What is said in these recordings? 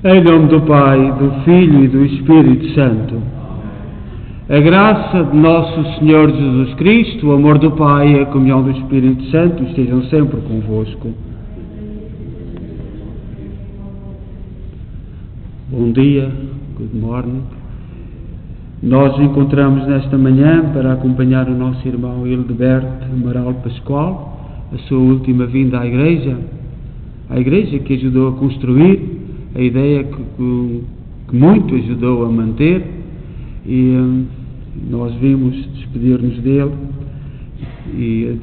Em nome do Pai, do Filho e do Espírito Santo. A graça de nosso Senhor Jesus Cristo, o amor do Pai e a comunhão do Espírito Santo estejam sempre convosco. Bom dia, good morning. Nós encontramos nesta manhã para acompanhar o nosso irmão Hildeberto Amaral Pascoal, a sua última vinda à igreja que ajudou a construir, a ideia que muito ajudou a manter, e nós vimos despedir-nos dele e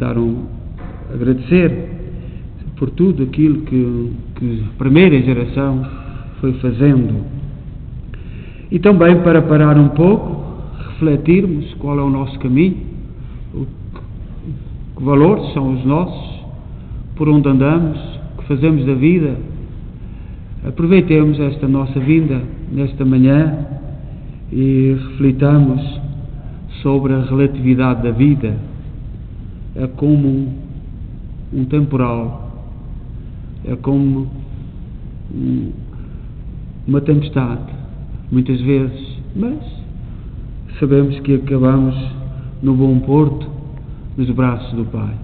agradecer por tudo aquilo que a primeira geração foi fazendo. E também para parar um pouco, refletirmos qual é o nosso caminho, que valores são os nossos, por onde andamos, o que fazemos da vida. Aproveitemos esta nossa vinda nesta manhã e reflitamos sobre a relatividade da vida. É como um temporal, é como uma tempestade, muitas vezes, mas sabemos que acabamos no bom porto, nos braços do Pai.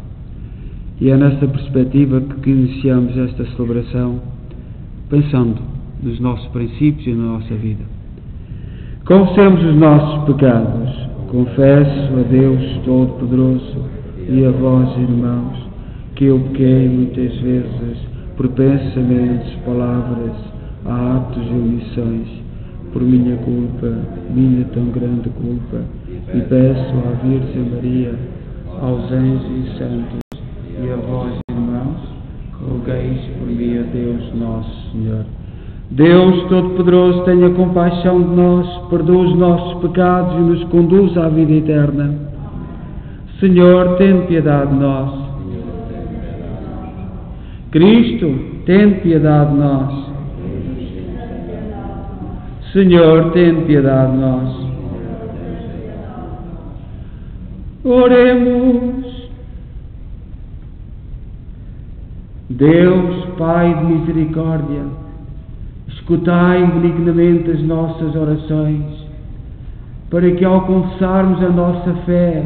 E é nessa perspectiva que iniciamos esta celebração, pensando nos nossos princípios e na nossa vida. Confessemos os nossos pecados. Confesso a Deus Todo-Poderoso e a vós, irmãos, que eu pequei muitas vezes por pensamentos, palavras, atos e omissões, por minha culpa, minha tão grande culpa, e peço à Virgem Maria, aos anjos e santos e a vós, irmãos, rogueis por mim a Deus Nosso Senhor. Deus Todo-Poderoso, tenha compaixão de nós, perdoa os nossos pecados e nos conduz à vida eterna. Senhor, tem piedade de nós. Cristo, tem piedade de nós. Senhor, tem piedade de nós. Oremos. Deus, Pai de misericórdia, escutai benignamente as nossas orações, para que ao confessarmos a nossa fé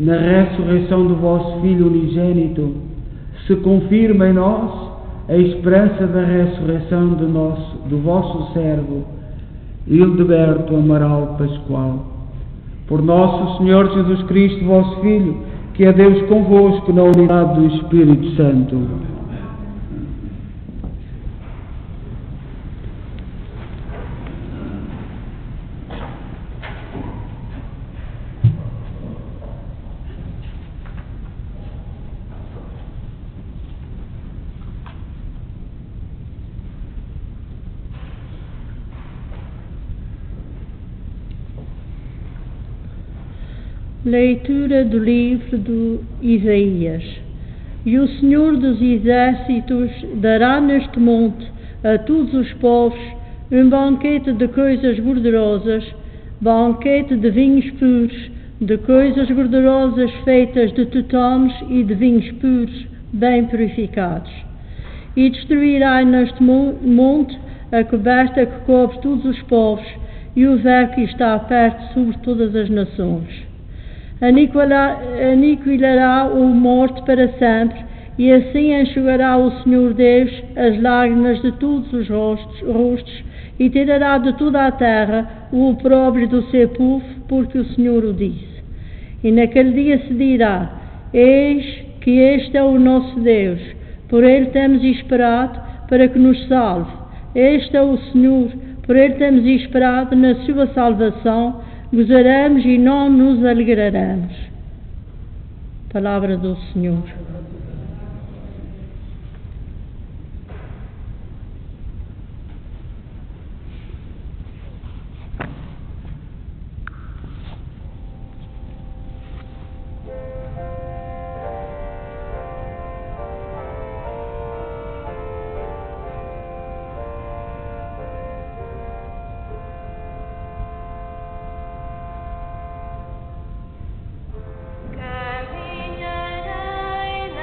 na ressurreição do vosso Filho unigênito, se confirme em nós a esperança da ressurreição do vosso servo, Hildeberto Amaral Pascoal. Por nosso Senhor Jesus Cristo, vosso Filho, que é Deus convosco na unidade do Espírito Santo. Leitura do livro de Isaías. E o Senhor dos Exércitos dará neste monte a todos os povos um banquete de coisas gordurosas, banquete de vinhos puros, de coisas gordurosas feitas de tutames e de vinhos puros, bem purificados. E destruirá neste monte a coberta que cobre todos os povos e o véu que está perto sobre todas as nações. Aniquilará o morto para sempre, e assim enxugará o Senhor Deus as lágrimas de todos os rostos, e tirará de toda a terra o opróbrio do seu povo, porque o Senhor o disse. E naquele dia se dirá: eis que este é o nosso Deus, por ele temos esperado para que nos salve. Este é o Senhor, por ele temos esperado na sua salvação. Gozaremos e não nos alegraremos. Palavra do Senhor. Caminharei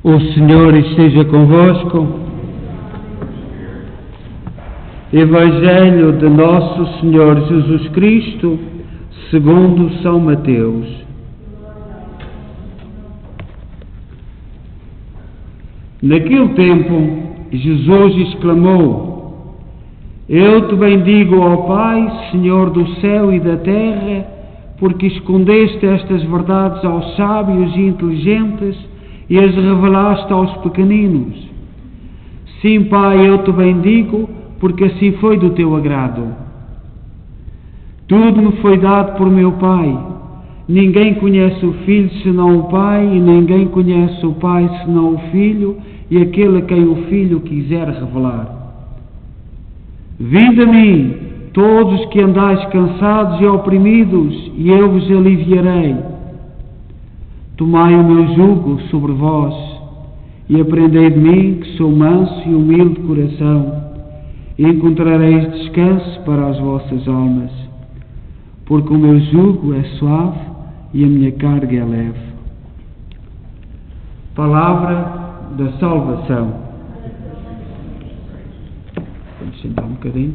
O Senhor esteja convosco. Evangelho de Nosso Senhor Jesus Cristo, segundo São Mateus. Naquele tempo, Jesus exclamou: Eu te bendigo, ó Pai, Senhor do céu e da terra, porque escondeste estas verdades aos sábios e inteligentes e as revelaste aos pequeninos. Sim, Pai, eu te bendigo, porque assim foi do teu agrado. Tudo me foi dado por meu Pai. Ninguém conhece o Filho senão o Pai, e ninguém conhece o Pai senão o Filho, e aquele a quem o Filho quiser revelar. Vinde a mim, todos os que andais cansados e oprimidos, e eu vos aliviarei. Tomai o meu jugo sobre vós, e aprendei de mim, que sou manso e humilde de coração, e encontrareis descanso para as vossas almas, porque o meu jugo é suave e a minha carga é leve. Palavra da salvação. Vamos sentar um bocadinho.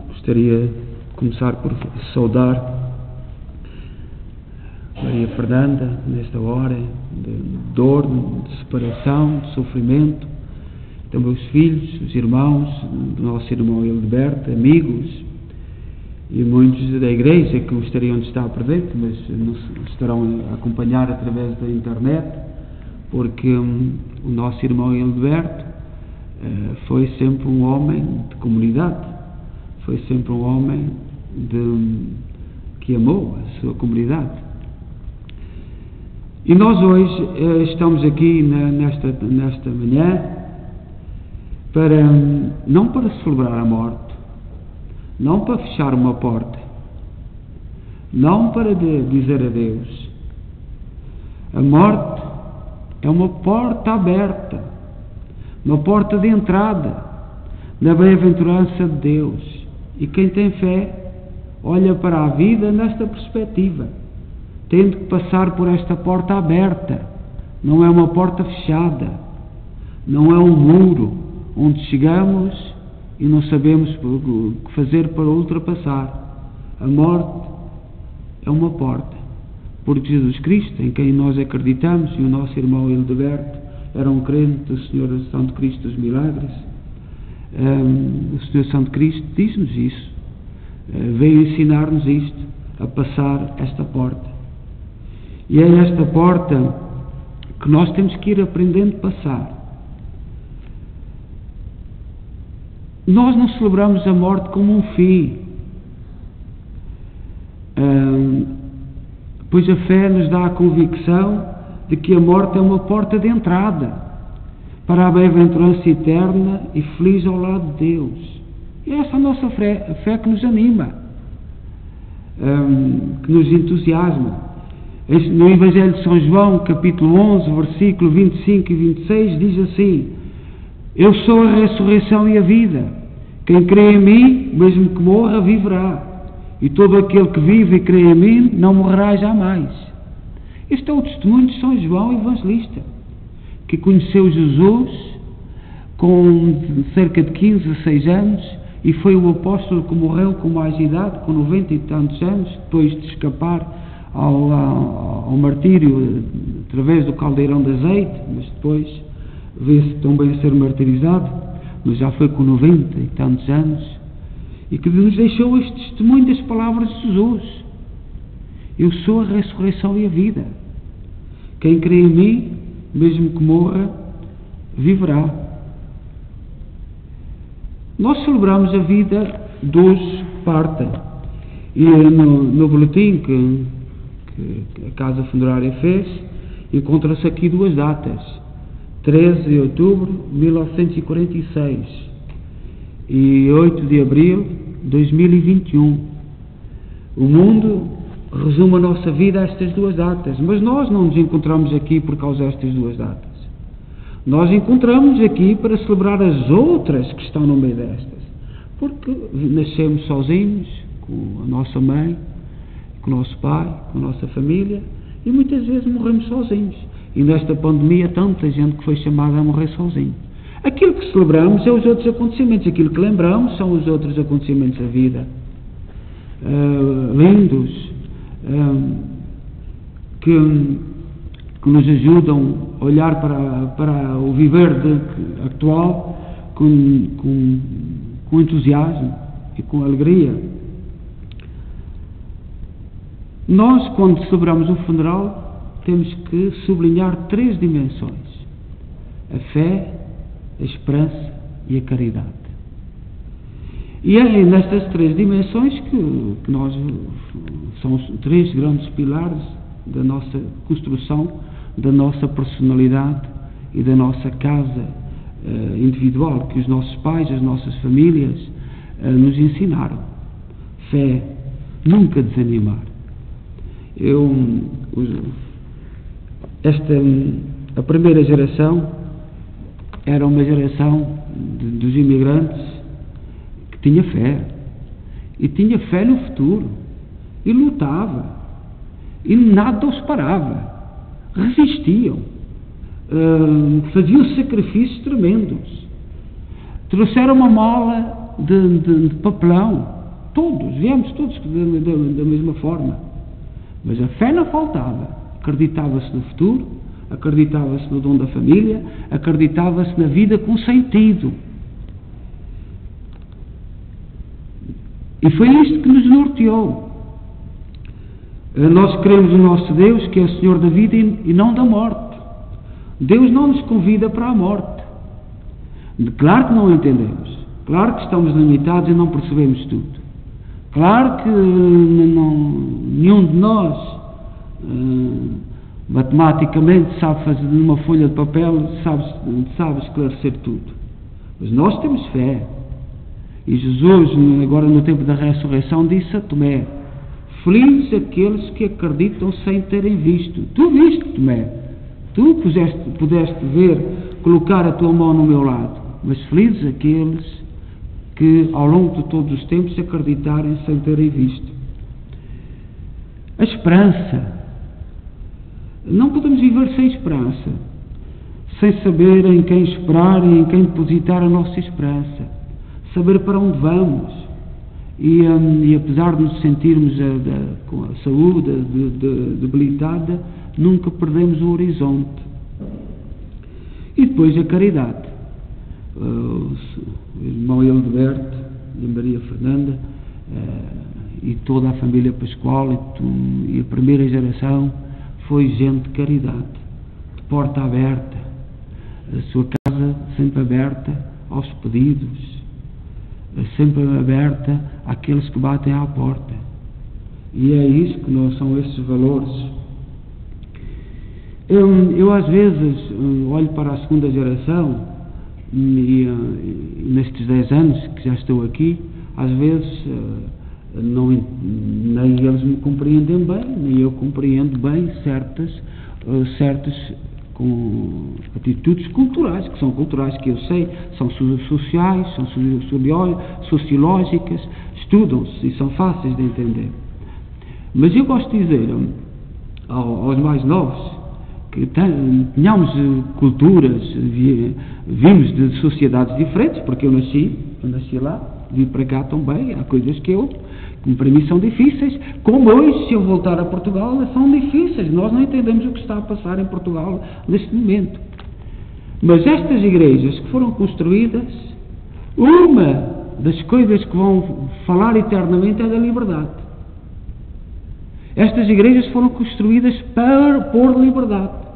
Gostaria de começar por saudar Maria Fernanda nesta hora de dor, de separação, de sofrimento. Também os filhos, os irmãos do nosso irmão Hildeberto, amigos e muitos da igreja que gostariam de estar presentes, mas nos estarão a acompanhar através da internet, porque o nosso irmão Hildeberto foi sempre um homem de comunidade. Foi sempre um homem que amou a sua comunidade. E nós hoje estamos aqui nesta manhã não para celebrar a morte, não para fechar uma porta, não para dizer adeus. A morte é uma porta aberta, uma porta de entrada na bem-aventurança de Deus. E quem tem fé olha para a vida nesta perspectiva, tendo que passar por esta porta aberta. Não é uma porta fechada, não é um muro onde chegamos e não sabemos o que fazer para ultrapassar. A morte é uma porta, porque Jesus Cristo, em quem nós acreditamos, e o nosso irmão Hildeberto era um crente do Senhor Santo Cristo dos Milagres. O Senhor Santo Cristo diz-nos isso, veio ensinar-nos isto, a passar esta porta. E é esta porta que nós temos que ir aprendendo a passar. Nós não celebramos a morte como um fim, pois a fé nos dá a convicção de que a morte é uma porta de entrada para a bem-aventurança eterna e feliz ao lado de Deus. E é essa a nossa fé, a fé que nos anima, que nos entusiasma. No Evangelho de São João, capítulo 11, versículo 25 e 26, diz assim: Eu sou a ressurreição e a vida. Quem crê em mim, mesmo que morra, viverá. E todo aquele que vive e crê em mim, não morrerá jamais. Este é o testemunho de São João Evangelista, que conheceu Jesus com cerca de 15 a 6 anos e foi o apóstolo que morreu com mais idade, com 90 e tantos anos, depois de escapar ao martírio através do caldeirão de azeite, mas depois veio-se também a ser martirizado, mas já foi com 90 e tantos anos, e que nos deixou este testemunho das palavras de Jesus: Eu sou a ressurreição e a vida. Quem crê em mim, mesmo que morra, viverá. Nós celebramos a vida dos que partem. E no boletim que a Casa Funerária fez, encontra-se aqui duas datas: 13 de outubro de 1946 e 8 de abril de 2021. O mundo resume a nossa vida a estas duas datas, mas nós não nos encontramos aqui por causa destas duas datas. Nós encontramos aqui para celebrar as outras que estão no meio destas, porque nascemos sozinhos, com a nossa mãe, com o nosso pai, com a nossa família, e muitas vezes morremos sozinhos. E nesta pandemia, tanta gente que foi chamada a morrer sozinho. Aquilo que celebramos é os outros acontecimentos, aquilo que lembramos são os outros acontecimentos da vida, lindos, que nos ajudam a olhar para o viver atual com entusiasmo e com alegria. Nós, quando celebramos um funeral, temos que sublinhar 3 dimensões: a fé, a esperança e a caridade. E é nestas 3 dimensões que nós são os 3 grandes pilares da nossa construção, da nossa personalidade e da nossa casa individual, que os nossos pais, as nossas famílias nos ensinaram. Fé, nunca desanimar. A primeira geração era uma geração dos imigrantes que tinha fé, e tinha fé no futuro, e lutava, e nada os parava, resistiam, faziam sacrifícios tremendos, trouxeram uma mala de papelão, viemos todos da mesma forma, mas a fé não faltava, acreditava-se no futuro, acreditava-se no dom da família, acreditava-se na vida com sentido. E foi isto que nos norteou. Nós queremos o nosso Deus, que é o Senhor da vida e não da morte. Deus não nos convida para a morte. Claro que não entendemos. Claro que estamos limitados e não percebemos tudo. Claro que nenhum de nós matematicamente sabe fazer numa folha de papel, sabe esclarecer tudo. Mas nós temos fé. E Jesus, agora no tempo da ressurreição, disse a Tomé: felizes aqueles que acreditam sem terem visto. Tu viste, Tomé. Tu pudeste ver, colocar a tua mão no meu lado. Mas felizes aqueles que ao longo de todos os tempos acreditarem sem terem visto. A esperança. Não podemos viver sem esperança, sem saber em quem esperar e em quem depositar a nossa esperança, saber para onde vamos, e apesar de nos sentirmos com a saúde debilitada, nunca perdemos o horizonte. E depois a caridade. O irmão Hildeberto e a Maria Fernanda e toda a família Pascoal e a primeira geração foi gente de caridade, de porta aberta, a sua casa sempre aberta aos pedidos, sempre aberta àqueles que batem à porta. E é isso que são esses valores. Eu às vezes olho para a segunda geração e nestes 10 anos que já estou aqui, às vezes nem eles me compreendem bem, nem eu compreendo bem certas com atitudes culturais, que são culturais, que eu sei, são sociais, são sociológicas, estudam-se e são fáceis de entender. Mas eu gosto de dizer aos mais novos que tenhamos culturas, vimos de sociedades diferentes, porque eu nasci lá, vim para cá também, há coisas que para mim são difíceis, como hoje, se eu voltar a Portugal, são difíceis, nós não entendemos o que está a passar em Portugal neste momento. Mas estas igrejas que foram construídas, uma das coisas que vão falar eternamente é da liberdade. Estas igrejas foram construídas por liberdade.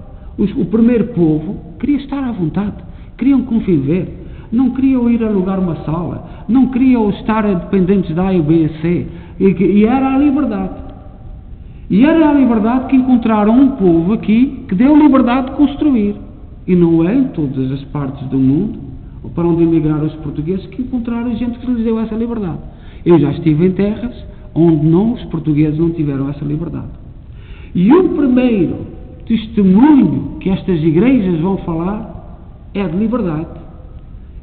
O primeiro povo queria estar à vontade, queriam conviver, não queriam ir alugar uma sala, não queriam estar dependentes da A, B e C, e era a liberdade. E era a liberdade que encontraram um povo aqui que deu liberdade de construir. E não é em todas as partes do mundo, ou para onde emigraram os portugueses, que encontraram gente que lhes deu essa liberdade. Eu já estive em terras onde os portugueses não tiveram essa liberdade. E o primeiro testemunho que estas igrejas vão falar é de liberdade.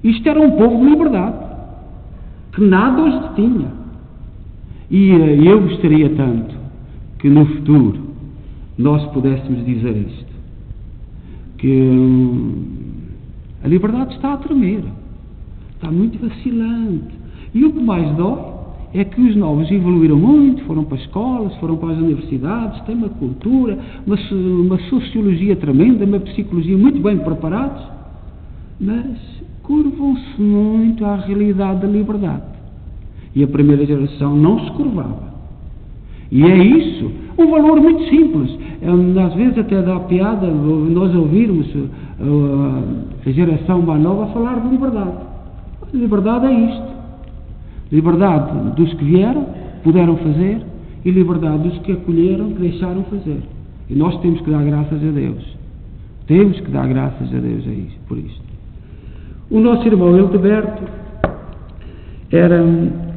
Isto era um povo de liberdade, que nada os detinha. E eu gostaria tanto que no futuro nós pudéssemos dizer isto, que a liberdade está a tremer, está muito vacilante. E o que mais dói é que os novos evoluíram muito, foram para as escolas, foram para as universidades, têm uma cultura, uma sociologia tremenda, uma psicologia muito bem preparados, mas curvam-se muito à realidade da liberdade. E a primeira geração não se curvava. E é isso, um valor muito simples. Às vezes até dá piada nós ouvirmos a geração mais nova falar de liberdade. A liberdade é isto. Liberdade dos que vieram, puderam fazer, e liberdade dos que acolheram, que deixaram fazer. E nós temos que dar graças a Deus. Temos que dar graças a Deus por isto. O nosso irmão Hildeberto era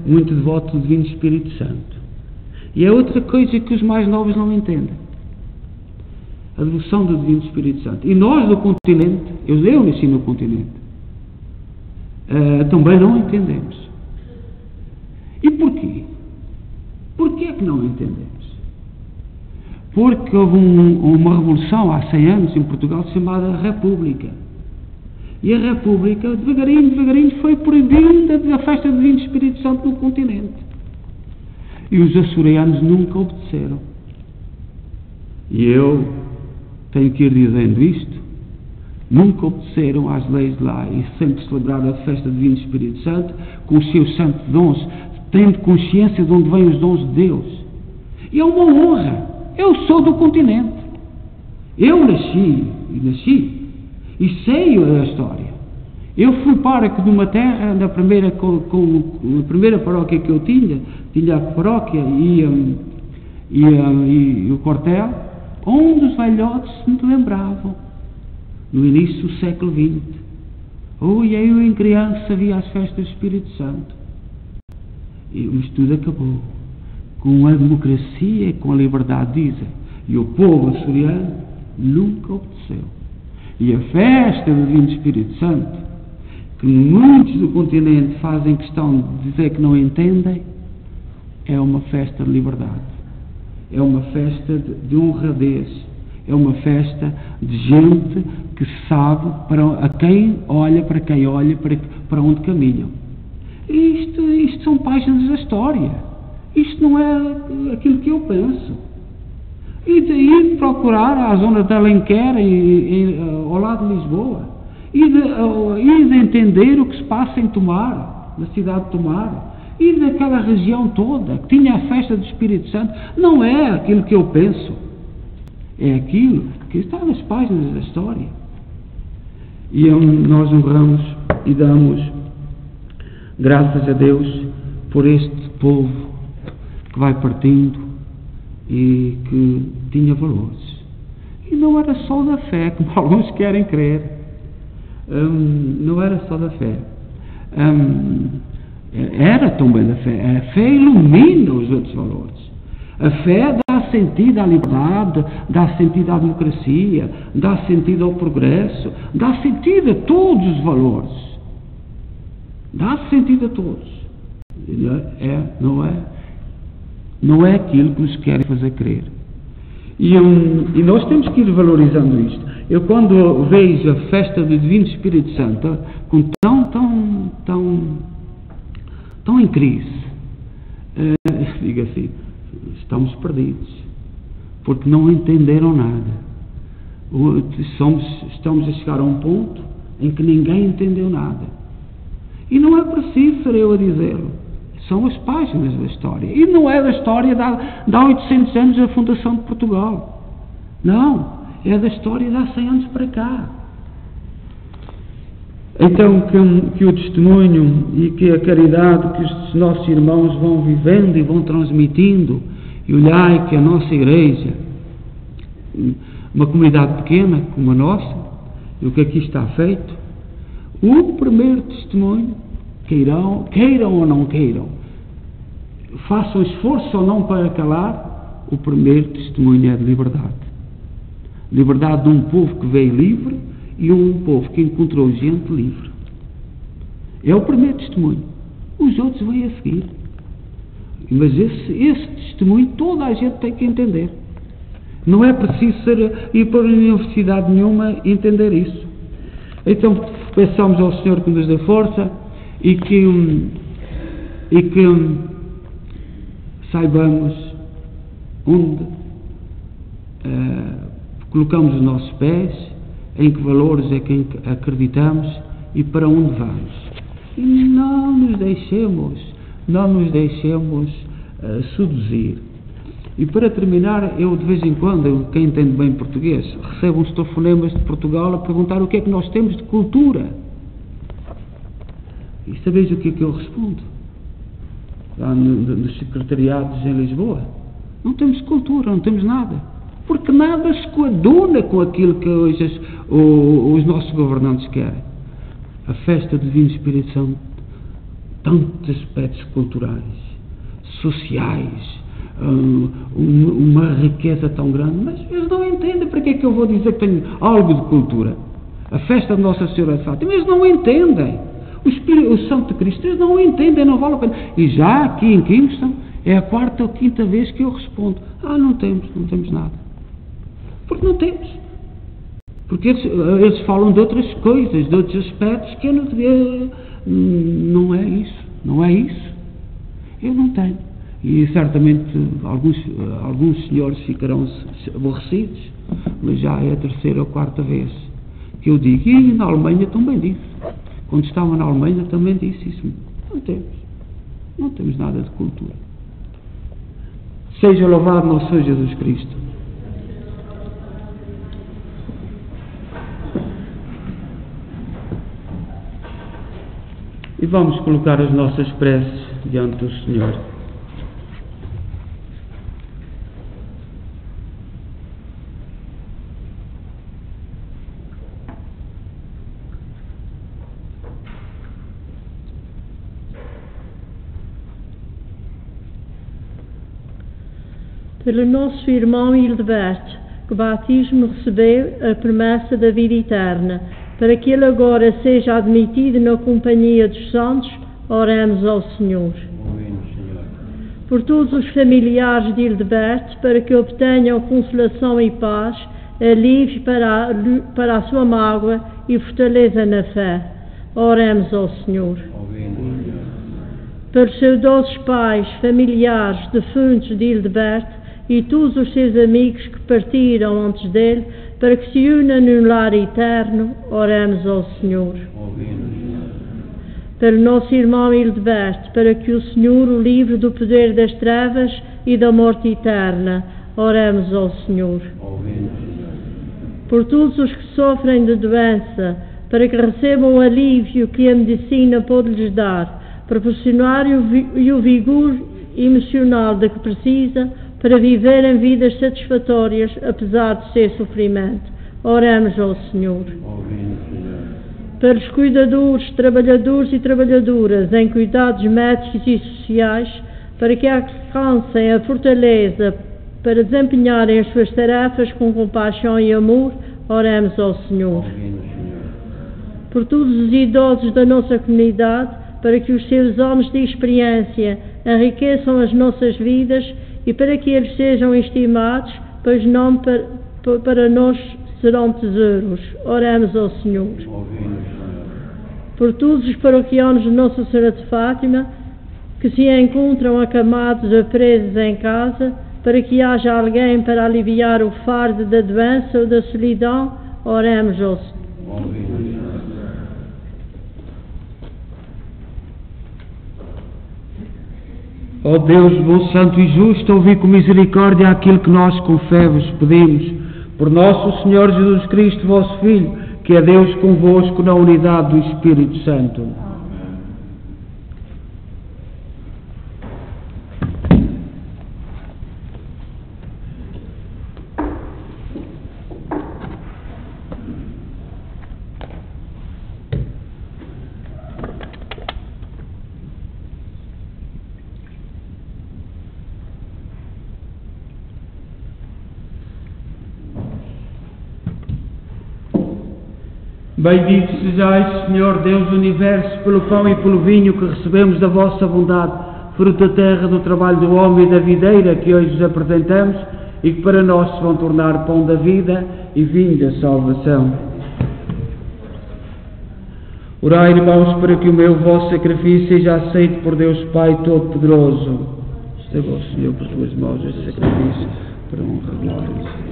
muito devoto do Divino Espírito Santo. E é outra coisa que os mais novos não entendem. A devoção do Divino Espírito Santo. E nós do continente, eu nasci no continente, também não entendemos. E porquê? Porquê é que não entendemos? Porque houve uma revolução há 100 anos em Portugal chamada República. E a República, devagarinho, foi proibindo a festa do Divino Espírito Santo no continente. E os açorianos nunca obedeceram. E eu tenho que ir dizendo isto. Nunca obedeceram às leis de lá e sempre celebraram a festa do Divino Espírito Santo com os seus santos dons, tendo consciência de onde vêm os dons de Deus. E é uma honra. Eu sou do continente. Eu nasci e sei a história. Eu fui pároco de uma terra, na primeira paróquia que eu tinha a paróquia e o quartel, onde os velhotes me lembravam, no início do século XX. E eu em criança via as festas do Espírito Santo. Mas tudo acabou. Com a democracia e com a liberdade, dizem. E o povo açoriano nunca obedeceu. E a festa do Divino Espírito Santo, que muitos do continente fazem questão de dizer que não entendem, é uma festa de liberdade. É uma festa de honradez. É uma festa de gente que sabe para quem olha, para onde caminham. Isto são páginas da história. Isto não é aquilo que eu penso. E daí procurar a zona de Alenquer, ao lado de Lisboa, e de entender o que se passa em Tomar, na cidade de Tomar, e daquela região toda, que tinha a festa do Espírito Santo. Não é aquilo que eu penso, é aquilo que está nas páginas da história. E nós honramos e damos graças a Deus por este povo que vai partindo e que tinha valores. E não era só da fé, como alguns querem crer. Não era só da fé. Era também da fé. A fé ilumina os outros valores. A fé dá sentido à liberdade, dá sentido à democracia, dá sentido ao progresso, dá sentido a todos os valores. Dá sentido a todos. Não é aquilo que nos querem fazer crer. E nós temos que ir valorizando isto. Eu, quando vejo a festa do Divino Espírito Santo com tão em crise, digo assim, estamos perdidos, porque não entenderam nada. Estamos a chegar a um ponto em que ninguém entendeu nada. E não é preciso ser eu a dizê-lo. São as páginas da história. E não é da história de há 800 anos da fundação de Portugal. Não. É da história de há 100 anos para cá. Então, que o testemunho e que a caridade que os nossos irmãos vão vivendo e vão transmitindo, e olhai que a nossa igreja, uma comunidade pequena como a nossa, e o que aqui está feito, o primeiro testemunho, queiram ou não queiram, façam esforço ou não para calar, o primeiro testemunho é de liberdade. Liberdade de um povo que veio livre e um povo que encontrou gente livre. É o primeiro testemunho. Os outros vêm a seguir. Mas esse testemunho toda a gente tem que entender. Não é preciso ir para a universidade nenhuma entender isso. Então peçamos ao Senhor que nos dê força e que saibamos onde colocamos os nossos pés, em que valores é que acreditamos e para onde vamos. E não nos deixemos seduzir. E para terminar, eu de vez em quando, quem entende bem português, recebo uns telefonemas de Portugal a perguntar o que é que nós temos de cultura. E sabeis o que é que eu respondo? Lá nos secretariados em Lisboa. Não temos cultura, não temos nada. Porque nada se coaduna com aquilo que hoje os nossos governantes querem. A festa do Divino Espírito Santo, tantos aspectos culturais, sociais, uma riqueza tão grande, mas eles não entendem. Para que é que eu vou dizer que tenho algo de cultura? A festa de Nossa Senhora de Fátima, eles não entendem. O Santo de Cristo, eles não entendem, não vale a pena. E já aqui em Kingston, é a 4ª ou 5ª vez que eu respondo: não temos nada. Porque não temos. Porque eles falam de outras coisas, de outros aspectos que eu não devia. Não é isso. Eu não tenho. E certamente alguns senhores ficarão aborrecidos, mas já é a 3ª ou 4ª vez que eu digo. E na Alemanha também disse. Quando estava na Alemanha também disse isso. Não temos nada de cultura. Seja louvado nosso Senhor Jesus Cristo. E vamos colocar as nossas preces diante do Senhor. Pelo nosso irmão Hildeberto, que o batismo recebeu a promessa da vida eterna, para que ele agora seja admitido na companhia dos santos, oremos ao Senhor. Amém, Senhor. Por todos os familiares de Hildeberto, para que obtenham consolação e paz, alívio para a sua mágoa e fortaleza na fé, oremos ao Senhor. Amém, Senhor. Pelos seus doces pais, familiares, defuntos de Hildeberto, e todos os seus amigos que partiram antes dele, para que se unam num lar eterno, oremos ao Senhor. Pelo nosso irmão Hildeberto, para que o Senhor o livre do poder das trevas e da morte eterna, oremos ao Senhor. Por todos os que sofrem de doença, para que recebam o alívio que a medicina pode lhes dar, proporcionar o vigor emocional de que precisa, para viverem vidas satisfatórias, apesar de ser sofrimento. Oremos ao Senhor. Pelos cuidadores, trabalhadores e trabalhadoras em cuidados médicos e sociais, para que alcancem a fortaleza para desempenharem as suas tarefas com compaixão e amor, oremos ao Senhor. Por todos os idosos da nossa comunidade, para que os seus anos de experiência enriqueçam as nossas vidas e para que eles sejam estimados, pois não para nós serão tesouros. Oremos ao Senhor. Por todos os paroquianos de Nossa Senhora de Fátima, que se encontram acamados ou presos em casa, para que haja alguém para aliviar o fardo da doença ou da solidão, oremos ao Senhor. Ó Deus bom, santo e justo, ouvi com misericórdia aquilo que nós com fé vos pedimos. Por nosso Senhor Jesus Cristo, vosso Filho, que é Deus convosco na unidade do Espírito Santo. Bendito sejais, Senhor Deus do Universo, pelo pão e pelo vinho que recebemos da vossa bondade, fruto da terra, do trabalho do homem e da videira que hoje vos apresentamos e que para nós se vão tornar pão da vida e vinho da salvação. Orai, irmãos, para que o meu vosso sacrifício seja aceito por Deus Pai Todo-Poderoso. Receba, ó Senhor, por tuas mãos este sacrifício para honra e glória.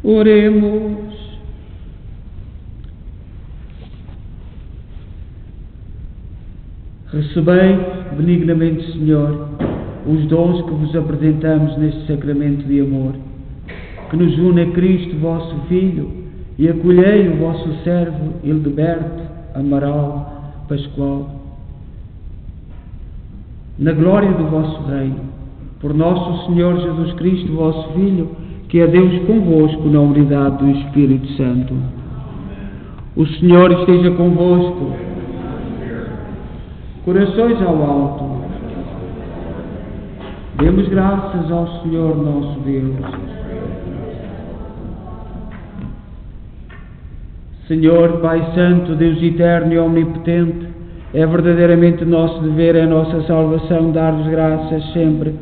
Oremos. Recebei benignamente, Senhor, os dons que vos apresentamos neste sacramento de amor, que nos une a Cristo, vosso Filho, e acolhei o vosso servo Hildeberto Amaral Pascoal, na glória do vosso reino, por nosso Senhor Jesus Cristo, vosso Filho, que é Deus convosco na unidade do Espírito Santo. O Senhor esteja convosco. Corações ao alto. Demos graças ao Senhor nosso Deus. Senhor, Pai Santo, Deus eterno e omnipotente, é verdadeiramente nosso dever, é nossa salvação dar-vos graças sempre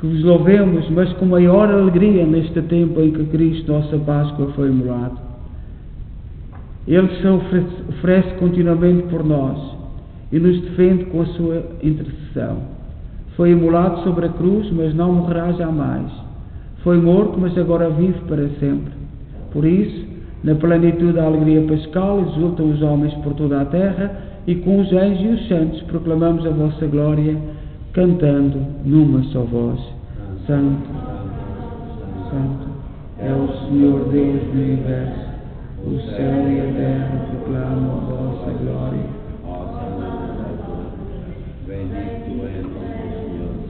que vos louvemos, mas com maior alegria neste tempo em que Cristo, nossa Páscoa, foi imolado. Ele se oferece continuamente por nós e nos defende com a sua intercessão. Foi imolado sobre a cruz, mas não morrerá jamais. Foi morto, mas agora vive para sempre. Por isso, na plenitude da alegria pascal, exultam os homens por toda a terra, e com os anjos e os santos proclamamos a vossa glória, cantando numa só voz: Santo, Santo é o Senhor Deus do Universo, o céu e a terra proclamam a vossa glória. Bendito é o Senhor,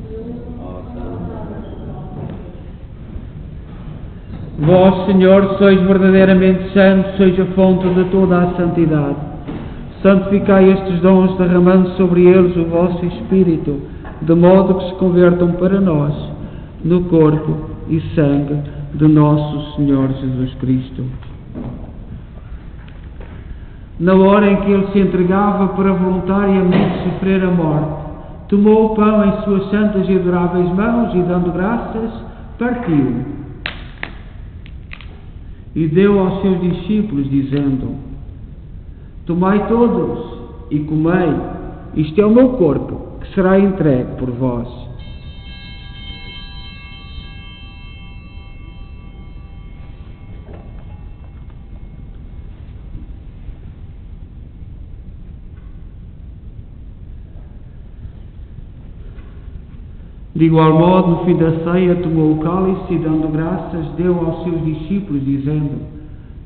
Vós, Senhor, sois verdadeiramente santos, sois a fonte de toda a santidade. Santificai estes dons, derramando sobre eles o vosso Espírito, de modo que se convertam para nós no corpo e sangue de nosso Senhor Jesus Cristo. Na hora em que ele se entregava para voluntariamente sofrer a morte, tomou o pão em suas santas e adoráveis mãos e, dando graças, partiu e deu aos seus discípulos, dizendo: Tomai todos e comei, isto é o meu corpo, que será entregue por vós. De igual modo, no fim da ceia, tomou o cálice e, dando graças, deu aos seus discípulos, dizendo: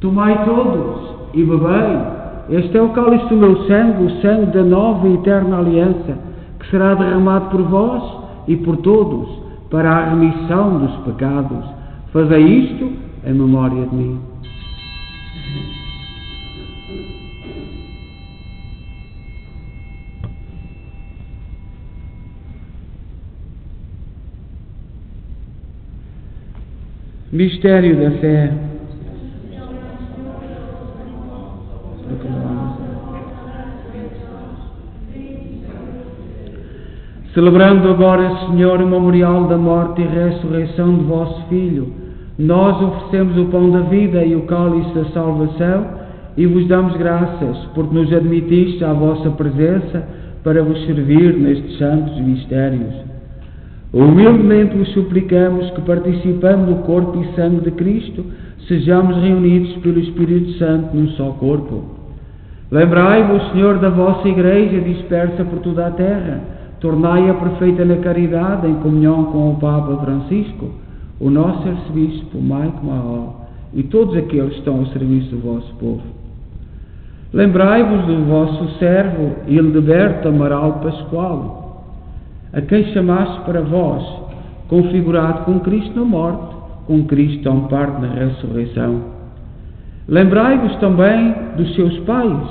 Tomai todos e bebei, este é o cálice do meu sangue, o sangue da nova e eterna aliança, que será derramado por vós e por todos, para a remissão dos pecados. Fazei isto em memória de mim. Mistério da fé. Celebrando agora, Senhor, o memorial da morte e ressurreição de vosso Filho, nós oferecemos o pão da vida e o cálice da salvação e vos damos graças, porque nos admitiste à vossa presença para vos servir nestes santos mistérios. Humildemente vos suplicamos que, participando do corpo e sangue de Cristo, sejamos reunidos pelo Espírito Santo num só corpo. Lembrai-vos, Senhor, da vossa Igreja dispersa por toda a terra, tornai-a perfeita na caridade, em comunhão com o Papa Francisco, o nosso arcebispo Mike Mahal e todos aqueles que estão ao serviço do vosso povo. Lembrai-vos do vosso servo Hildeberto Amaral Pascoal, a quem chamaste para vós, configurado com Cristo na morte, com Cristo tão parte na ressurreição. Lembrai-vos também dos seus pais,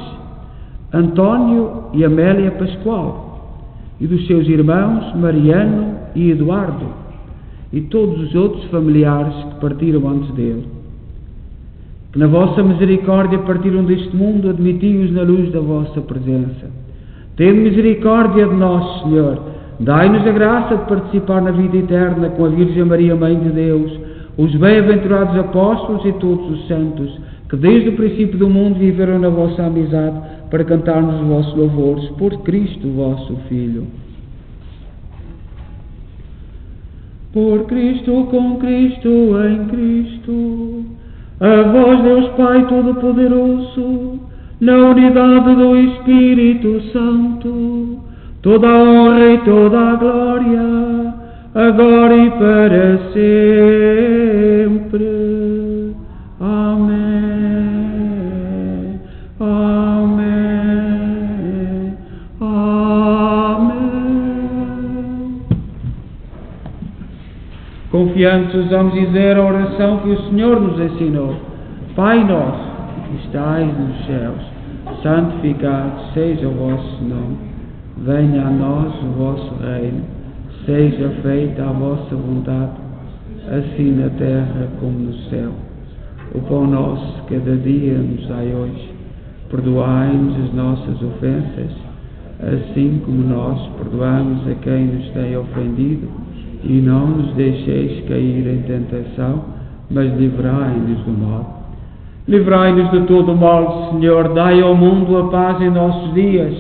António e Amélia Pascoal, e dos seus irmãos Mariano e Eduardo, e todos os outros familiares que partiram antes dele. Que na vossa misericórdia partiram deste mundo, admiti-os na luz da vossa presença. Tende misericórdia de nós, Senhor. Dai-nos a graça de participar na vida eterna com a Virgem Maria, Mãe de Deus, os bem-aventurados apóstolos e todos os santos, que desde o princípio do mundo viveram na vossa amizade, para cantar-nos os vossos louvores, por Cristo, vosso Filho. Por Cristo, com Cristo, em Cristo, a vós, Deus Pai Todo-Poderoso, na unidade do Espírito Santo, toda a honra e toda a glória, agora e para sempre. Amém. Amém. Amém. Confiantes, vamos dizer a oração que o Senhor nos ensinou. Pai nosso, que estais nos céus, santificado seja o vosso nome. Venha a nós o vosso reino. Seja feita a vossa vontade, assim na terra como no céu. O pão nosso cada dia nos dai hoje. Perdoai-nos as nossas ofensas, assim como nós perdoamos a quem nos tem ofendido. E não nos deixeis cair em tentação, mas livrai-nos do mal. Livrai-nos de todo o mal, Senhor. Dai ao mundo a paz em nossos dias,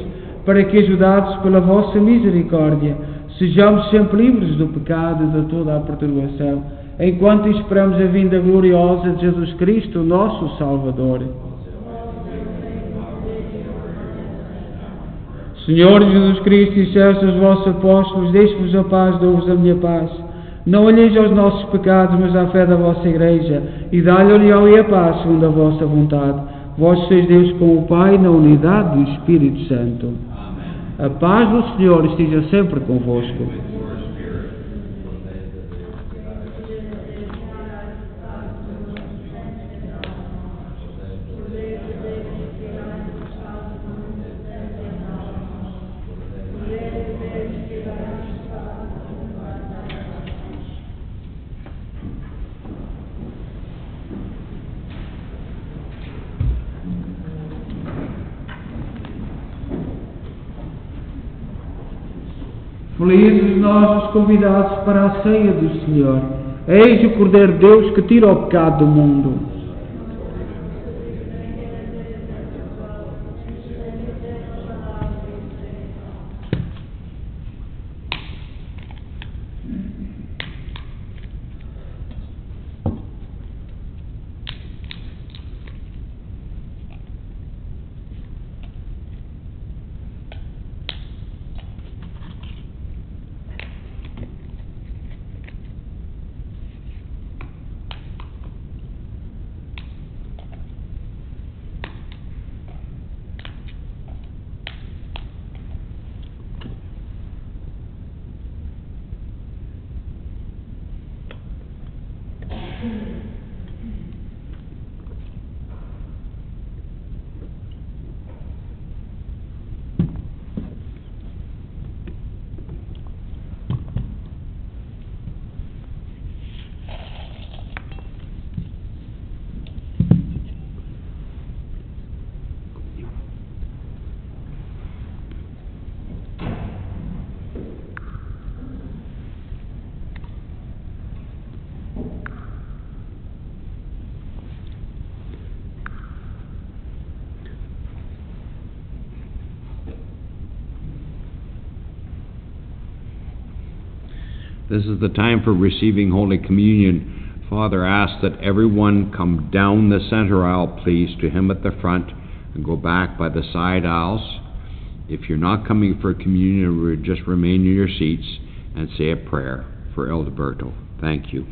para que, ajudados pela vossa misericórdia, sejamos sempre livres do pecado e de toda a perturbação, enquanto esperamos a vinda gloriosa de Jesus Cristo, nosso Salvador. Senhor Jesus Cristo, disseste aos vossos apóstolos: deixe-vos a paz, dou-vos a minha paz. Não olheis aos nossos pecados, mas à fé da vossa Igreja, e dai-lhe a união e a paz segundo a vossa vontade. Vós sois Deus com o Pai, na unidade do Espírito Santo. A paz do Senhor esteja sempre convosco. Felizes nós os convidados para a ceia do Senhor. Eis o Cordeiro de Deus que tira o pecado do mundo. This is the time for receiving Holy Communion. Father asks that everyone come down the center aisle, please, to him at the front, and go back by the side aisles. If you're not coming for communion, just remain in your seats and say a prayer for Elderberto. Thank you.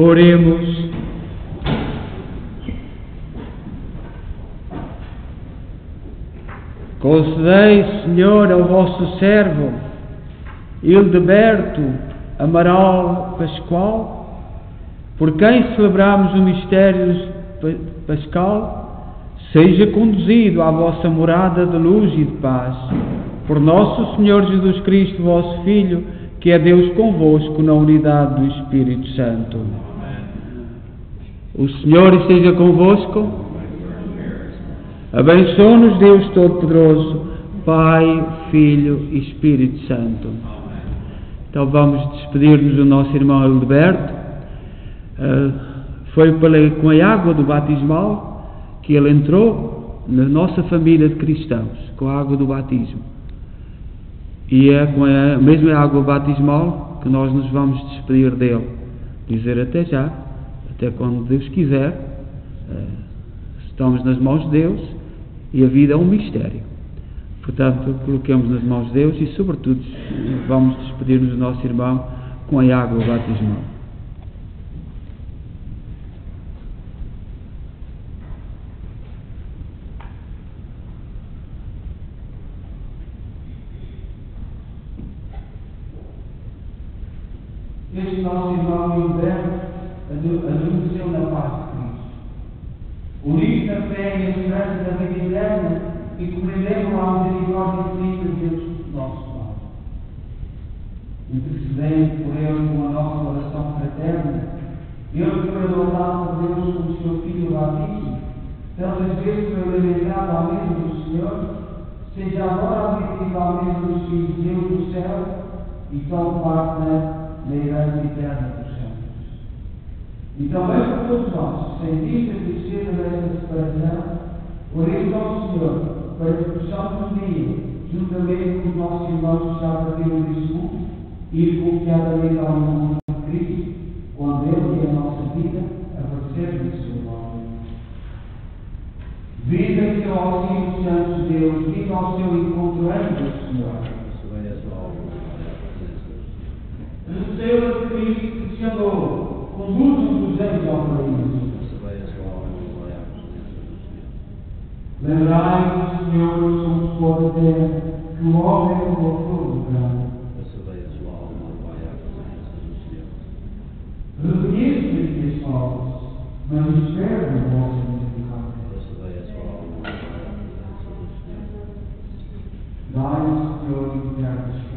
Oremos. Concedei, Senhor, ao vosso servo Hildeberto Amaral Pascoal, por quem celebramos o mistério pascal, seja conduzido à vossa morada de luz e de paz, por nosso Senhor Jesus Cristo, vosso Filho, que é Deus convosco na unidade do Espírito Santo. O Senhor esteja convosco. Abençoe-nos Deus Todo-Poderoso, Pai, Filho e Espírito Santo. Então vamos despedir-nos do nosso irmão Hildeberto. Foi com a água do batismal que ele entrou na nossa família de cristãos, com a água do batismo. E é com a mesma água batismal que nós nos vamos despedir dele. Dizer até já, até quando Deus quiser. Estamos nas mãos de Deus e a vida é um mistério. Portanto, coloquemos nas mãos de Deus e, sobretudo, vamos despedir-nos do nosso irmão com a água batismal. Este nosso irmão Hildeberto adormeceu na paz de Cristo. Unidos na fé e a esperança da vida eterna, e compreendemos a misericórdia infinita de Deus, nosso Pai. Intercedendo por ele com a nossa oração fraterna, ele que foi adotado por Deus como seu Filho Altíssimo, tantas vezes foi alimentado à mesa do Senhor, seja agora admitido à mesa dos filhos de Deus do céu, e tão parte na herança eterna dos santos. E também por todos nós, sentimos a tristeza desta separação, oremos ao Senhor, para que possamos um dia, juntamente com os nossos irmãos que já partiram deste mundo, ir confiadamente ao mundo de Cristo, quando Ele e a nossa vida aparecer no seu nome. Viva em seu auxílio, santos de Deus, viva ao seu encontro antes do Senhor. Recebeu a Cristo que se andou, conduz-nos dos anjos ao paraíso. Lembrai-vos, Senhor, eu sou o suor da terra, que o homem é como o flor do campo. Reconheço-me as faltas, mas espero na vossa misericórdia. Dai-nos, Senhor, e eterno descanso.